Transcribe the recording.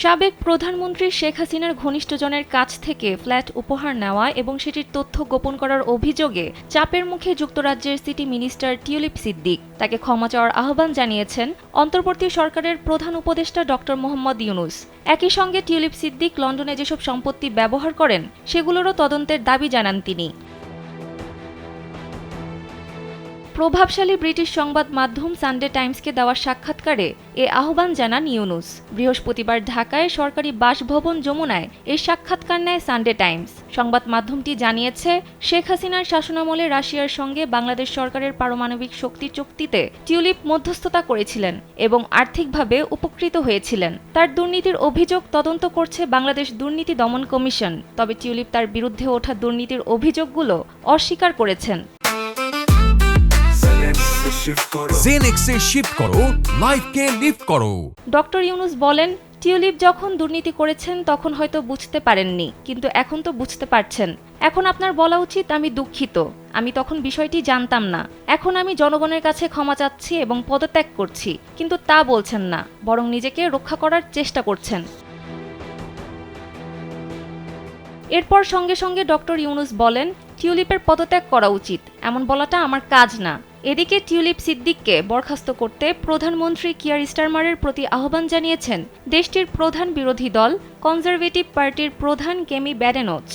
সাবেক প্রধানমন্ত্রী শেখ হাসিনার ঘনিষ্ঠজনের কাছ থেকে ফ্ল্যাট উপহার নেওয়া এবং সেটির তথ্য গোপন করার অভিযোগে চাপের মুখে যুক্তরাজ্যের সিটি মিনিস্টার টিউলিপ সিদ্দিক তাকে ক্ষমা চাওয়ার আহ্বান জানিয়েছেন অন্তর্বর্তী সরকারের প্রধান উপদেষ্টা ডক্টর মোহাম্মদ ইউনূস। একই সঙ্গে টিউলিপ সিদ্দিক লন্ডনে যেসব সম্পত্তি ব্যবহার করেন সেগুলোরও তদন্তের দাবি জানান তিনি। প্রভাবশালী ব্রিটিশ সংবাদ মাধ্যম সানডে টাইমসকে দেওয়া সাক্ষাৎকারে এ আহ্বান জানান ইউনূস। বৃহস্পতিবার ঢাকায় সরকারি বাসভবন যমুনায় এই সাক্ষাৎকার নেয় সানডে টাইমস। সংবাদ মাধ্যমটি জানিয়েছে, শেখ হাসিনার শাসনামলে রাশিয়ার সঙ্গে বাংলাদেশ সরকারের পারমাণবিক শক্তি চুক্তিতে টিউলিপ মধ্যস্থতা করেছিলেন এবং আর্থিকভাবে উপকৃত হয়েছিলেন। তার দুর্নীতির অভিযোগ তদন্ত করছে বাংলাদেশ দুর্নীতি দমন কমিশন। তবে টিউলিপ তার বিরুদ্ধে ওঠা দুর্নীতির অভিযোগগুলো অস্বীকার করেছেন। জেনেক্সে শিফট করো, লাইফকে লিফট করো। ডক্টর ইউনূস বলেন, টিউলিপ যখন দুর্নীতি করেছেন তখন হয়তো বুঝতে পারেননি, কিন্তু এখন তো বুঝতে পারছেন। এখন আপনার বলা উচিত আমি দুঃখিত, আমি তখন বিষয়টি জানতাম না। এখন আমি জনগণের কাছে ক্ষমা চাচ্ছি এবং পদত্যাগ করছি, কিন্তু তা বলছেন না, বরং নিজেকে রক্ষা করার চেষ্টা করছেন। এরপর সঙ্গে সঙ্গে ডক্টর ইউনূস বলেন, টিউলিপের পদত্যাগ করা উচিত, এমন বলাটা আমার কাজ না। এদিকে টিউলিপ সিদ্দিককে বরখাস্ত করতে প্রধানমন্ত্রী কিয়ার স্টারমারের প্রতি আহ্বান জানিয়েছেন দেশটির প্রধান বিরোধী দল কনজারভেটিভ পার্টির প্রধান কেমি ব্যাডেনচ।